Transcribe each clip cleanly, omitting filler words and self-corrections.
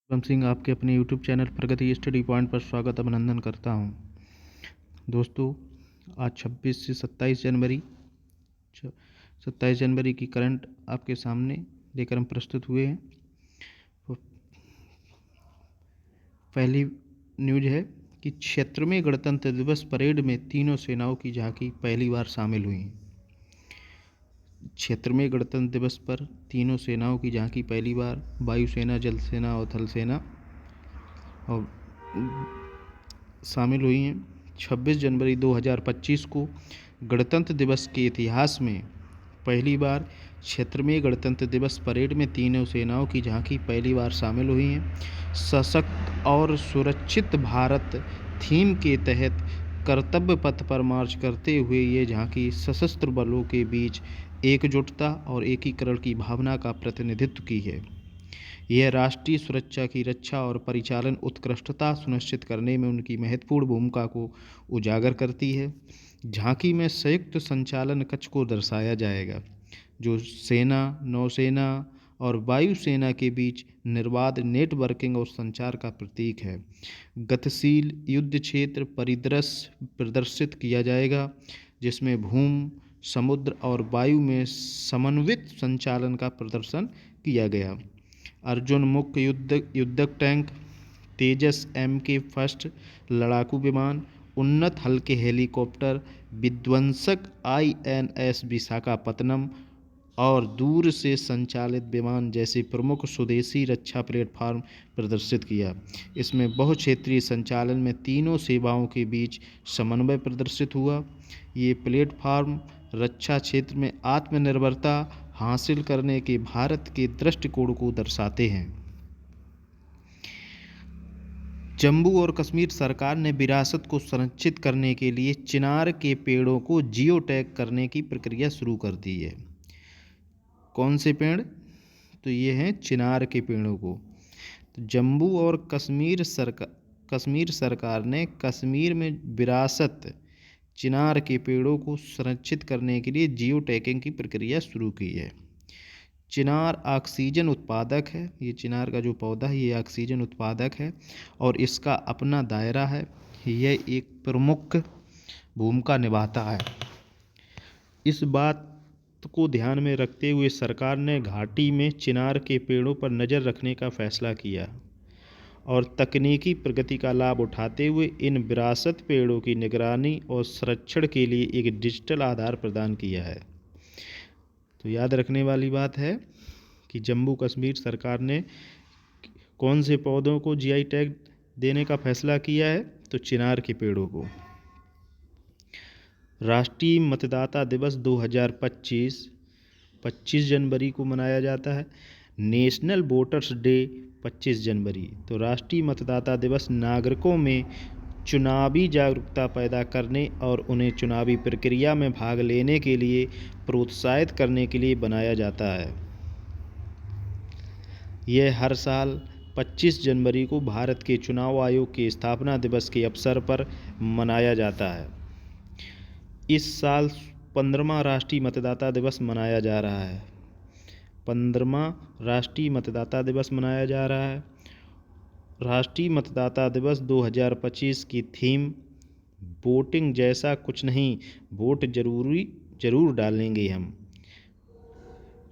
शुभम सिंह आपके अपने YouTube channel प्रगति study point पर स्वागत अभिनंदन करता हूं। दोस्तों, आज 26 से 27 जनवरी की करंट आपके सामने लेकर हम प्रस्तुत हुए हैं। तो पहली न्यूज है कि क्षेत्र में गणतंत्र दिवस परेड में तीनों सेनाओं की झांकी पहली बार शामिल हुई। क्षेत्र में गणतंत्र दिवस पर तीनों सेनाओं की झांकी पहली बार वायुसेना, जल सेना और थल सेना और शामिल हुई हैं। 26 जनवरी 2025 को गणतंत्र दिवस के इतिहास में पहली बार क्षेत्र में गणतंत्र दिवस परेड में तीनों सेनाओं की झांकी पहली बार शामिल हुई हैं। सशक्त और सुरक्षित भारत थीम के तहत कर्तव्य पथ पर मार्च करते हुए ये झांकी सशस्त्र बलों के बीच एकजुटता और एकीकरण की भावना का प्रतिनिधित्व की है। यह राष्ट्रीय सुरक्षा की रक्षा और परिचालन उत्कृष्टता सुनिश्चित करने में उनकी महत्वपूर्ण भूमिका को उजागर करती है। झांकी में संयुक्त संचालन कक्ष को दर्शाया जाएगा, जो सेना, नौसेना और वायुसेना के बीच निर्बाध नेटवर्किंग और संचार का प्रतीक है। गतिशील युद्ध क्षेत्र परिदृश्य प्रदर्शित किया जाएगा, जिसमें भूमि, समुद्र और वायु में समन्वित संचालन का प्रदर्शन किया गया। अर्जुन मुख्य युद्धक टैंक, तेजस MK-1 लड़ाकू विमान, उन्नत हल्के हेलीकॉप्टर, विध्वंसक INS विशाखापत्तनम और दूर से संचालित विमान जैसे प्रमुख स्वदेशी रक्षा प्लेटफॉर्म प्रदर्शित किया। इसमें बहुक्षेत्रीय संचालन में तीनों सेवाओं के बीच समन्वय प्रदर्शित हुआ। ये प्लेटफॉर्म रक्षा क्षेत्र में आत्मनिर्भरता हासिल करने के भारत के दृष्टिकोण को दर्शाते हैं। जम्मू और कश्मीर सरकार ने विरासत को संरक्षित करने के लिए चिनार के पेड़ों को जियो टैग करने की प्रक्रिया शुरू कर दी है। कौन से पेड़? तो ये हैं चिनार के पेड़ों को। तो जम्मू और कश्मीर सरकार ने कश्मीर में विरासत चिनार के पेड़ों को संरक्षित करने के लिए जियो टैगिंग की प्रक्रिया शुरू की है। चिनार ऑक्सीजन उत्पादक है। ये चिनार का जो पौधा है ये ऑक्सीजन उत्पादक है और इसका अपना दायरा है। यह एक प्रमुख भूमिका निभाता है। इस बात को ध्यान में रखते हुए सरकार ने घाटी में चिनार के पेड़ों पर नज़र रखने का फैसला किया और तकनीकी प्रगति का लाभ उठाते हुए इन विरासत पेड़ों की निगरानी और संरक्षण के लिए एक डिजिटल आधार प्रदान किया है। तो याद रखने वाली बात है कि जम्मू कश्मीर सरकार ने कौन से पौधों को GI टैग देने का फैसला किया है? तो चिनार के पेड़ों को। राष्ट्रीय मतदाता दिवस 2025 25 जनवरी को मनाया जाता है। नेशनल वोटर्स डे 25 जनवरी। तो राष्ट्रीय मतदाता दिवस नागरिकों में चुनावी जागरूकता पैदा करने और उन्हें चुनावी प्रक्रिया में भाग लेने के लिए प्रोत्साहित करने के लिए बनाया जाता है। यह हर साल 25 जनवरी को भारत के चुनाव आयोग के स्थापना दिवस के अवसर पर मनाया जाता है। इस साल 15वां राष्ट्रीय मतदाता दिवस मनाया जा रहा है। 15वां राष्ट्रीय मतदाता दिवस मनाया जा रहा है। राष्ट्रीय मतदाता दिवस 2025 की थीम वोटिंग जैसा कुछ नहीं, वोट जरूर डालेंगे हम।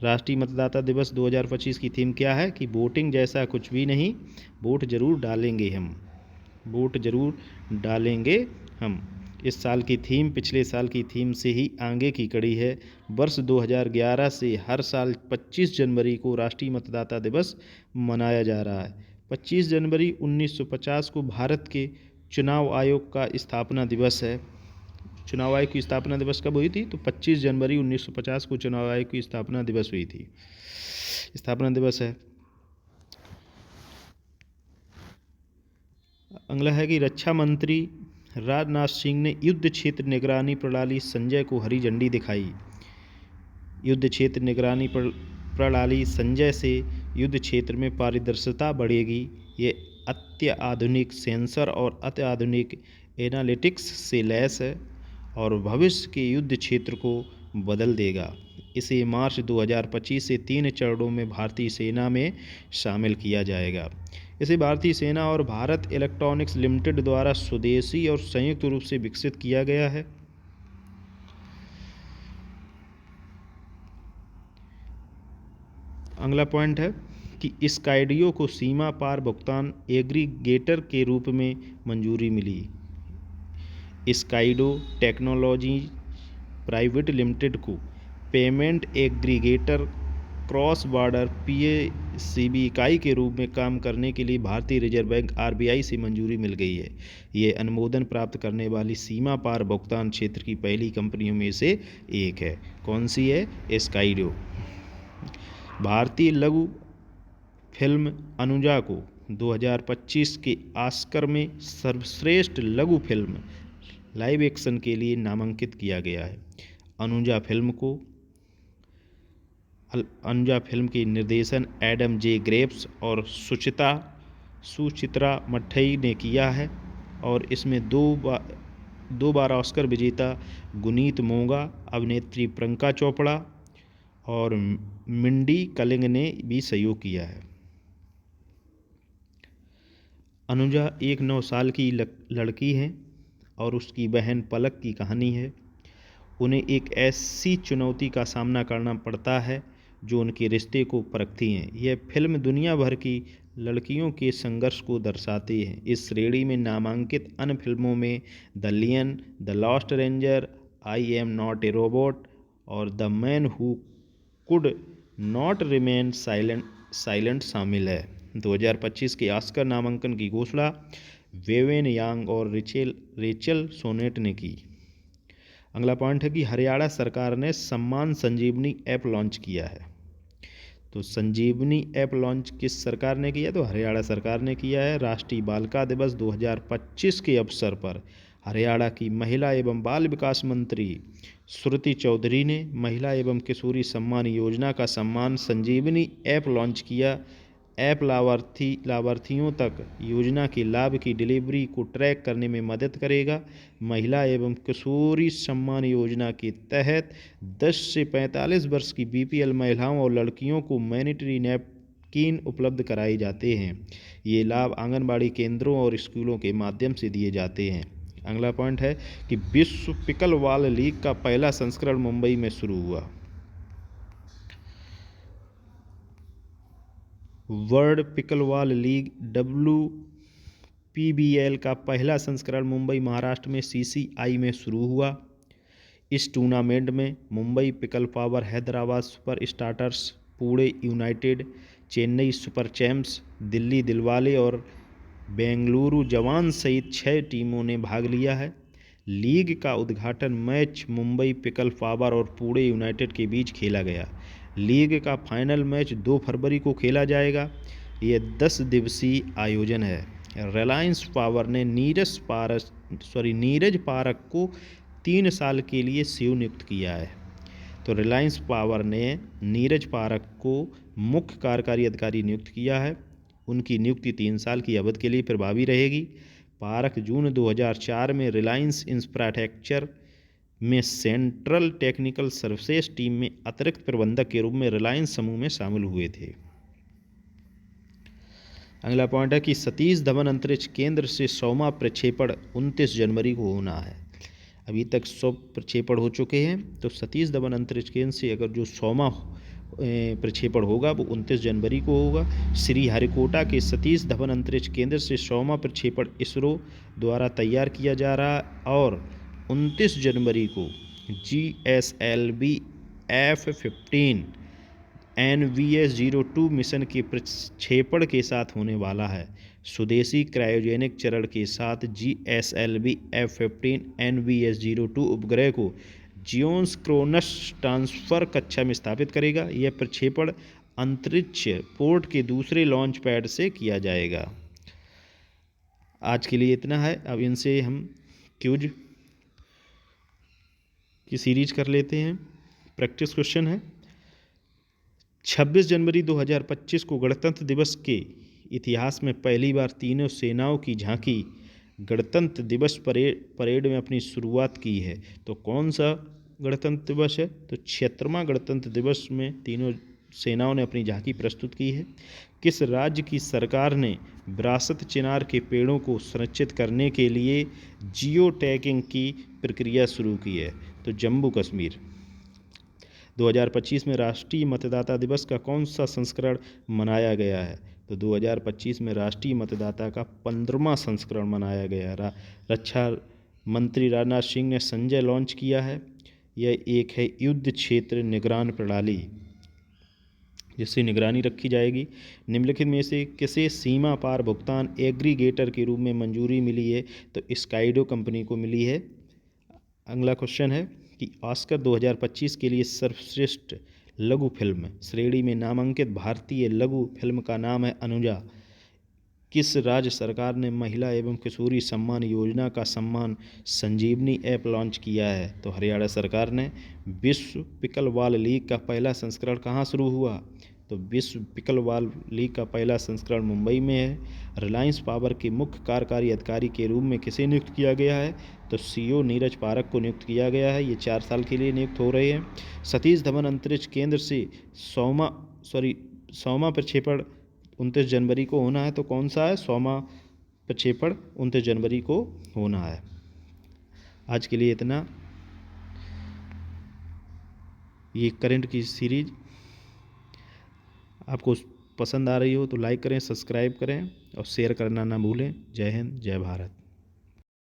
राष्ट्रीय मतदाता दिवस 2025 की थीम क्या है? कि वोटिंग जैसा कुछ भी नहीं, वोट जरूर डालेंगे हम। वोट जरूर डालेंगे हम। इस साल की थीम पिछले साल की थीम से ही आगे की कड़ी है। वर्ष 2011 से हर साल 25 जनवरी को राष्ट्रीय मतदाता दिवस मनाया जा रहा है। 25 जनवरी 1950 को भारत के चुनाव आयोग का स्थापना दिवस है। चुनाव आयोग की स्थापना दिवस कब हुई थी? तो 25 जनवरी 1950 को चुनाव आयोग की स्थापना दिवस हुई थी। स्थापना दिवस है। अगला है कि रक्षा मंत्री राजनाथ सिंह ने युद्ध क्षेत्र निगरानी प्रणाली संजय को हरी झंडी दिखाई। युद्ध क्षेत्र निगरानी प्रणाली संजय से युद्ध क्षेत्र में पारदर्शिता बढ़ेगी। ये अत्याधुनिक सेंसर और अत्याधुनिक एनालिटिक्स से लैस है और भविष्य के युद्ध क्षेत्र को बदल देगा। इसे मार्च 2025 से 3 चरणों में भारतीय सेना में शामिल किया जाएगा। इसे भारतीय सेना और भारत इलेक्ट्रॉनिक्स लिमिटेड द्वारा स्वदेशी और संयुक्त रूप से विकसित किया गया है। अगला पॉइंट है कि स्काइडियो को सीमा पार भुगतान एग्रीगेटर के रूप में मंजूरी मिली। स्काइडो टेक्नोलॉजी प्राइवेट लिमिटेड को पेमेंट एग्रीगेटर क्रॉस बॉर्डर पीएसीबी इकाई के रूप में काम करने के लिए भारतीय रिजर्व बैंक आरबीआई से मंजूरी मिल गई है। ये अनुमोदन प्राप्त करने वाली सीमा पार भुगतान क्षेत्र की पहली कंपनियों में से एक है। कौन सी है? स्काइडो। भारतीय लघु फिल्म अनुजा को 2025 के ऑस्कर में सर्वश्रेष्ठ लघु फिल्म लाइव एक्शन के लिए नामांकित किया गया है। अनुजा फिल्म की निर्देशन एडम जे ग्रेप्स और सुचित्रा मठई ने किया है और इसमें दो बार ऑस्कर विजेता गुनीत मोंगा, अभिनेत्री प्रियंका चोपड़ा और मिंडी कलिंग ने भी सहयोग किया है। अनुजा एक 9 साल की लड़की है और उसकी बहन पलक की कहानी है। उन्हें एक ऐसी चुनौती का सामना करना पड़ता है जो उनके रिश्ते को परखती है। यह फिल्म दुनिया भर की लड़कियों के संघर्ष को दर्शाती है। इस श्रेणी में नामांकित अन्य फिल्मों में the lion, the lost ranger, I am not a robot और the man who could not remain silent शामिल है। 2025 के ऑस्कर नामांकन की घोषणा वेवेन यांग और रेचल सोनेट ने की। अगला पॉइंट है कि हरियाणा सरकार ने सम्मान संजीवनी ऐप लॉन्च किया है। तो संजीवनी ऐप लॉन्च किस सरकार ने किया? तो हरियाणा सरकार ने किया है। राष्ट्रीय बालिका दिवस 2025 के अवसर पर हरियाणा की महिला एवं बाल विकास मंत्री श्रुति चौधरी ने महिला एवं किशोरी सम्मान योजना का सम्मान संजीवनी ऐप लॉन्च किया। ऐप लाभार्थियों तक योजना के लाभ की डिलीवरी को ट्रैक करने में मदद करेगा। महिला एवं किशोरी सम्मान योजना के तहत 10 से 45 वर्ष की बीपीएल महिलाओं और लड़कियों को सैनिटरी नैपकिन उपलब्ध कराए जाते हैं। ये लाभ आंगनबाड़ी केंद्रों और स्कूलों के माध्यम से दिए जाते हैं। अगला पॉइंट है कि विश्व पिकलबॉल लीग का पहला संस्करण मुंबई में शुरू हुआ। वर्ल्ड पिकलबॉल लीग WPBL का पहला संस्करण मुंबई महाराष्ट्र में CCI में शुरू हुआ। इस टूर्नामेंट में Mumbai pickle power, Hyderabad super starters, Pune United, Chennai super champs, Delhi Dilwale और बेंगलुरु जवान सहित 6 टीमों ने भाग लिया है। लीग का उद्घाटन मैच मुंबई पिकल पावर और पुणे यूनाइटेड के बीच खेला गया। लीग का फाइनल मैच 2 फरवरी को खेला जाएगा। यह 10 दिवसीय आयोजन है। रिलायंस पावर ने नीरज पारक को 3 साल के लिए CEO नियुक्त किया है। तो रिलायंस पावर ने नीरज पारक को मुख्य कार्यकारी अधिकारी नियुक्त किया है। उनकी नियुक्ति 3 साल की अवधि के लिए प्रभावी रहेगी। पारक जून 2004 में रिलायंस इंफ्रास्ट्रक्चर में सेंट्रल टेक्निकल सर्विसेज टीम में अतिरिक्त प्रबंधक के रूप में रिलायंस समूह में शामिल हुए थे। अगला पॉइंट है कि सतीश धवन अंतरिक्ष केंद्र से 100वां प्रक्षेपण 29 जनवरी को होना है। अभी तक 100 प्रक्षेपण हो चुके हैं। तो सतीश धवन अंतरिक्ष केंद्र से अगर जो 100वां प्रक्षेपण होगा वो 29 जनवरी को होगा। श्रीहरिकोटा के सतीश धवन अंतरिक्ष केंद्र से 100वां प्रक्षेपण इसरो द्वारा तैयार किया जा रहा है और 29 जनवरी को GSLV F-15 NVS-02 मिशन के प्रक्षेपण के साथ होने वाला है। स्वदेशी क्रायोजेनिक चरण के साथ GSLV F-15 NVS-02 उपग्रह को जियोस्क्रोनस ट्रांसफर कक्षा में स्थापित करेगा। यह प्रक्षेपण अंतरिक्ष पोर्ट के दूसरे लॉन्च पैड से किया जाएगा। आज के लिए इतना है। अब इनसे हम क्यूज की सीरीज कर लेते हैं। प्रैक्टिस क्वेश्चन है, 26 जनवरी 2025 को गणतंत्र दिवस के इतिहास में पहली बार तीनों सेनाओं की झांकी गणतंत्र दिवस परेड में अपनी शुरुआत की है। तो कौन सा गणतंत्र दिवस है? तो 76वां गणतंत्र दिवस में तीनों सेनाओं ने अपनी झांकी प्रस्तुत की है। किस राज्य की सरकार ने विरासत चिनार के पेड़ों को संरक्षित करने के लिए जियो टैगिंग की प्रक्रिया शुरू की है? तो जम्मू कश्मीर। 2025 में राष्ट्रीय मतदाता दिवस का कौन सा संस्करण मनाया गया है? तो 2025 में राष्ट्रीय मतदाता का 15वां संस्करण मनाया गया। रक्षा मंत्री राजनाथ सिंह ने संजय लॉन्च किया है। यह एक है युद्ध क्षेत्र निगरान प्रणाली, जिससे निगरानी रखी जाएगी। निम्नलिखित में से किसे सीमा पार भुगतान एग्रीगेटर के रूप में मंजूरी मिली है? तो स्काइडो कंपनी को मिली है। अगला क्वेश्चन है कि ऑस्कर 2025 के लिए सर्वश्रेष्ठ लघु फिल्म श्रेणी में नामांकित भारतीय लघु फिल्म का नाम है अनुजा। किस राज्य सरकार ने महिला एवं किशोरी सम्मान योजना का सम्मान संजीवनी ऐप लॉन्च किया है? तो हरियाणा सरकार ने। विश्व पिकलबॉल लीग का पहला संस्करण कहाँ शुरू हुआ? तो विश्व पिकलबॉल लीग का पहला संस्करण मुंबई में है। रिलायंस पावर के मुख्य कार्यकारी अधिकारी के रूप में किसे नियुक्त किया गया है? तो सीईओ नीरज पारक को नियुक्त किया गया है। ये 4 साल के लिए नियुक्त हो रहे हैं। सतीश धवन अंतरिक्ष केंद्र से 100वां प्रक्षेपण 29 जनवरी को होना है। तो कौन सा है? 100वां प्रक्षेपण 29 जनवरी को होना है। आज के लिए इतना। ये करंट की सीरीज आपको पसंद आ रही हो तो लाइक करें, सब्सक्राइब करें और शेयर करना ना भूलें। जय हिंद, जय भारत।